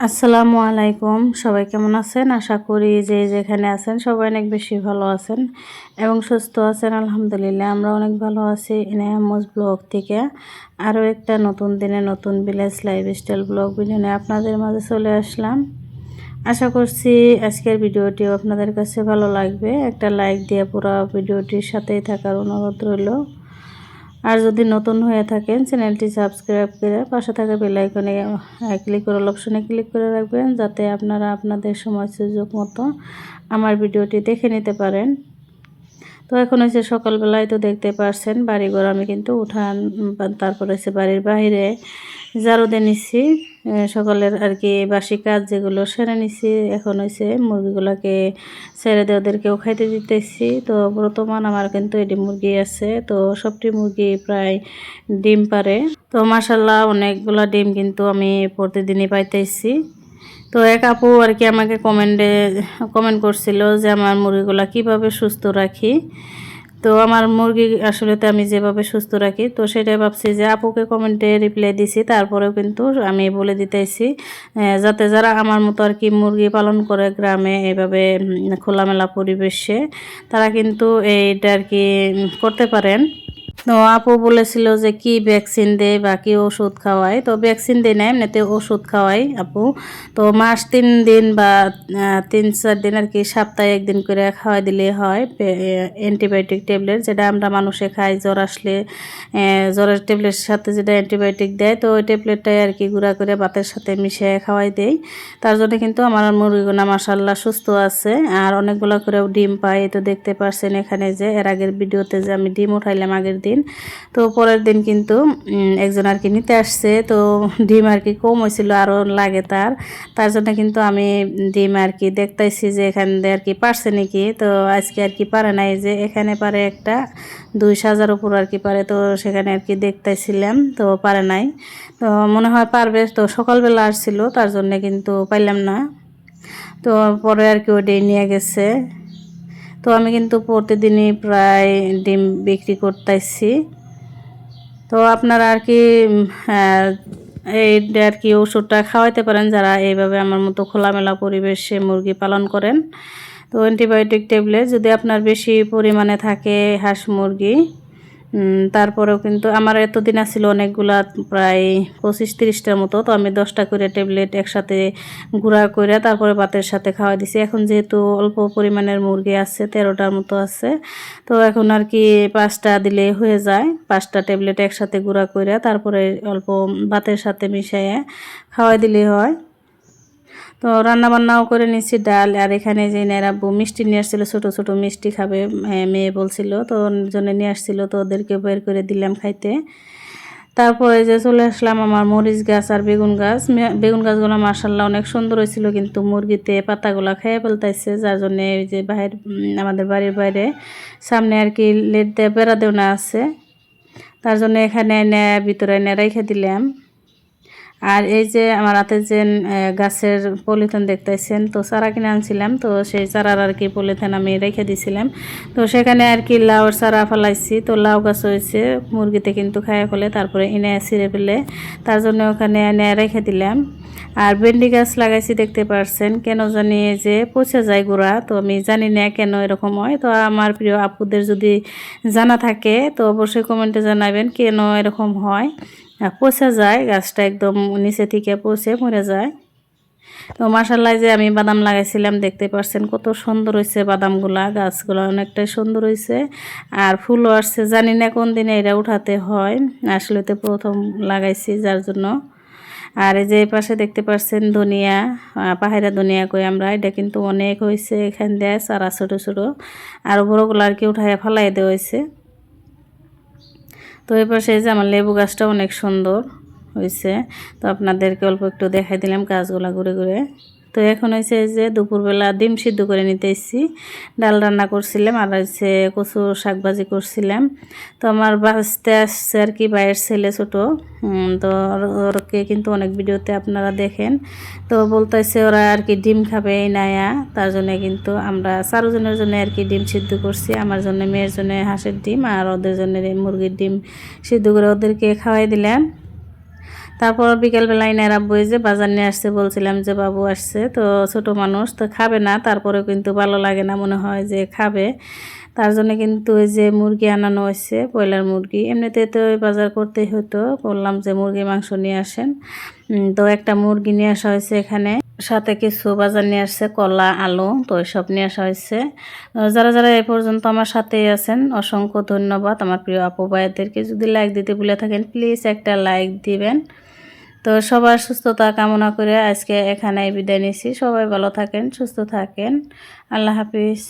আসসালামু আলাইকুম। সবাই কেমন আছেন? আশা করি যে যেখানে আছেন সবাই অনেক বেশি ভালো আছেন এবং সুস্থ আছেন। আলহামদুলিল্লাহ আমরা অনেক ভালো আছি। ইনায়ামুজ ব্লগ থেকে আরও একটা নতুন দিনে নতুন ভিলেজ লাইফস্টাইল ব্লগ ভিডিও নিয়ে আপনাদের মাঝে চলে আসলাম। আশা করছি আজকের ভিডিওটিও আপনাদের কাছে ভালো লাগবে। একটা লাইক দিয়ে পুরো ভিডিওটির সাথেই থাকার অনুরোধ রইল। আর যদি নতুন হয়ে থাকেন চ্যানেলটি সাবস্ক্রাইব করে পাশে থাকা বেল আইকনে ক্লিক করে অল অপশনে ক্লিক করে রাখবেন, যাতে আপনারা আপনাদের সময় সুযোগ মতো আমার ভিডিওটি দেখে নিতে পারেন। তো এখন হচ্ছে সকালবেলায়, তো দেখতে পারছেন বাড়িঘর আমি কিন্তু উঠান, তারপর হচ্ছে বাড়ির বাইরে ঝাড়ু দিয়ে নিচ্ছি। সকালের আর কি বাসি কাজ যেগুলো সেরে নিচ্ছি। এখন হচ্ছে মুরগিগুলোকে ছেড়ে দিয়ে ওদেরকেও খাইতে দিতেছি। তো বর্তমান আমার কিন্তু এটি মুরগি আছে, তো সবটি মুরগি প্রায় ডিম পারে। তো মাশাল্লাহ অনেকগুলো ডিম কিন্তু আমি প্রতিদিনই পাইতেছি। তো এক আপু আর কি আমাকে কমেন্ট করছিল যে আমার মুরগিগুলা কিভাবে সুস্থ রাখি। তো আমার মুরগি আসলে তো আমি যেভাবে সুস্থ রাখি, তো সেটাই ভাবছি যে আপুকে কমেন্টে রিপ্লাই দিছি, তারপরেও কিন্তু আমি বলে দিতেছি যাতে যারা আমার মতো আর কি মুরগি পালন করে গ্রামে এভাবে খোলামেলা পরিবেশে, তারা কিন্তু এইটা আর কি করতে পারেন। তো আপু বলেছিল যে কি ভ্যাকসিন দেয় বা কি ওষুধ খাওয়ায়। তো ভ্যাকসিন দেয় না, এমনিতে ওষুধ খাওয়াই আপু। তো মাস 3 দিন বা 3-4 দিন আর কি সপ্তাহে একদিন করে খাওয়াই দিলে হয় অ্যান্টিবায়োটিক ট্যাবলেট, যেটা আমরা মানুষে খাই জ্বর আসলে। জ্বরের ট্যাবলেটের সাথে যেটা অ্যান্টিবায়োটিক দেয়, তো ওই ট্যাবলেটটাই আর কি গুঁড়া করে ভাতের সাথে মিশিয়ে খাওয়াই দেই। তার জন্য কিন্তু আমার মুরগিগুলো মাশাআল্লাহ সুস্থ আছে আর অনেকগুলো করেও ডিম পাই। তো দেখতে পারছেন এখানে যে এর আগের ভিডিওতে যে আমি ডিম উঠাইলাম আগের দিন, তো পরের দিন কিন্তু একজন আর কি নিতে আসছে। তো ডিম আর কি কম হয়েছিল, আরও লাগে তার জন্য কিন্তু আমি ডিম আর কি দেখতেছি যে এখান দিয়ে আর কি পারছে নাকি। তো আজকে আর কি পারে নাই, যে এখানে পারে একটা 2 সাজার উপর আর কি পারে। তো সেখানে আর কি দেখতেছিলাম, তো পারে নাই। তো মনে হয় পারবে, তো সকালবেলা আসছিল তার জন্য কিন্তু পাইলাম না। তো পরে আর কি ওইটাই নিয়ে গেছে। তো আমি কিন্তু প্রতিদিনই প্রায় ডিম বিক্রি করতেছি। তো আপনারা আর কি এইটা আর কি ওষুধটা খাওয়াইতে পারেন যারা এইভাবে আমার মতো খোলামেলা পরিবেশে মুরগি পালন করেন। তো অ্যান্টিবায়োটিক ট্যাবলেট যদি আপনার বেশি পরিমাণে থাকে হাঁস মুরগি, তারপরেও কিন্তু আমার এতদিন আসছিল অনেকগুলা, প্রায় 25-30টার মতো। তো আমি 10টা করে ট্যাবলেট একসাথে গুঁড়া করে তারপরে ভাতের সাথে খাওয়া দিছি। এখন যেহেতু অল্প পরিমাণের মুরগি আছে, 13টার মতো আছে, তো এখন আর কি 5টা দিলে হয়ে যায়। 5টা ট্যাবলেট একসাথে গুঁড়া করে তারপরে অল্প ভাতের সাথে মিশিয়ে খাওয়াই দিলে হয়। তো রান্না বান্নাও করে নিচ্ছি ডাল। আর এখানে যে নেরাব্বু মিষ্টি নিয়ে আসছিলো, ছোটো ছোটো মিষ্টি খাবে মেয়ে বলছিল, তো ওর জন্য নিয়ে আসছিলো, তো ওদেরকে বের করে দিলাম খাইতে। তারপরে যে চলে আসলাম আমার মরিচ গাছ আর বেগুন গাছ। বেগুন গাছগুলো মাশাআল্লাহ অনেক সুন্দর হয়েছিল, কিন্তু মুরগিতে পাতাগুলো খেয়ে ফেলতেছে, যার জন্য এই যে আমাদের বাড়ির বাইরে সামনে আর কি লেট দিয়ে বেড়া দেওয়া আছে, তার জন্য এখানে এনে ভিতরে এনে রেখে দিলাম। আর এই যে আমার হাতে যে গাছের পলিথিন দেখতেছেন, তো চারা কিনে আনছিলাম, তো সেই চারার আর কি পলিথিন আমি রেখে দিছিলাম। তো সেখানে আর কি লাউর চারা ফেলাইছি, তো লাউ গাছ হয়েছে, মুরগিতে কিন্তু খাইয়া ফেলে, তারপরে এনে ছিঁড়ে ফেলে, তার জন্য ওখানে এনে রেখে দিলাম। আর ভেন্ডি গাছ লাগাইছি, দেখতে পারছেন কেন জানি যে পচে যায় গোড়া, তো আমি জানি না কেন এরকম হয়। তো আমার প্রিয় আপুদের যদি জানা থাকে তো অবশ্যই কমেন্টে জানাবেন কেন এরকম হয়। পচে যায় গাছটা, একদম নিচে থেকে পচে মরে যায়। তো মাশাআল্লাহ যে আমি বাদাম লাগাইছিলাম, দেখতে পাচ্ছেন কত সুন্দর হয়েছে বাদামগুলা, গাছগুলো অনেকটাই সুন্দর হয়েছে আর ফুলও আসছে। জানি না কোন দিনে এটা উঠাতে হয়, আসলে তো প্রথম লাগাইছি যার জন্য। আর এই যে পাশে দেখতে পাচ্ছেন ধনিয়া, পাহাড়া ধনিয়া কই আমরা, এটা কিন্তু অনেক হয়েছে এখান দিয়ে চারা ছোটো ছোটো, আর বড়োগুলো আর কি উঠাইয়া ফালাই দেওয়া হয়েছে। তো এবার সেই যে আমার লেবু গাছটা অনেক সুন্দর হয়েছে, তো আপনাদেরকে অল্প একটু দেখাই দিলাম গাছগুলা ঘুরে ঘুরে। তো এখন হয়েছে যে দুপুরবেলা ডিম সিদ্ধ করে নিতে এসেছি, ডাল রান্না করছিলাম আর হচ্ছে কচু শাক ভাজি করছিলাম। তো আমার বাঁচতে আসছে আর কি ভাইয়ের ছেলে ছোটো, তো ওরকে কিন্তু অনেক ভিডিওতে আপনারা দেখেন। তো বলতেছে ওরা আর কি ডিম খাবে এই নায়া, তার জন্য কিন্তু আমরা 4 জনের জন্য আর কি ডিম সিদ্ধ করছি, আমার জন্য, মেয়ের জন্য হাঁসের ডিম আর ওদের জন্য মুরগির ডিম সিদ্ধ করে ওদেরকে খাওয়াই দিলাম। তারপর বিকেলবেলা এনার আব্বু এই যে বাজার নিয়ে আসছে, বলছিলাম যে বাবু আসছে তো ছোট মানুষ তো খাবে না, তারপরেও কিন্তু ভালো লাগে না, মনে হয় যে খাবে। তার জন্য কিন্তু ওই যে মুরগি আনানো হয়েছে, ব্রয়লার মুরগি। এমনিতে তো ওই বাজার করতেই হতো, বললাম যে মুরগি মাংস নিয়ে আসেন। তো একটা মুরগি নিয়ে আসা হয়েছে এখানে, সাথে কিছু বাজার নিয়ে আসছে, কলা, আলু, তো সব নিয়ে আসা হয়েছে। যারা যারা এ পর্যন্ত আমার সাথেই আছেন অসংখ্য ধন্যবাদ। আমার প্রিয় আপু ভাইদেরকে যদি লাইক দিতে ভুলে থাকেন প্লিজ একটা লাইক দিবেন। তো সবার সুস্থতা কামনা করে আজকে এখানেই বিদায় নিচ্ছি। সবাই ভালো থাকেন, সুস্থ থাকেন। আল্লাহ হাফিজ।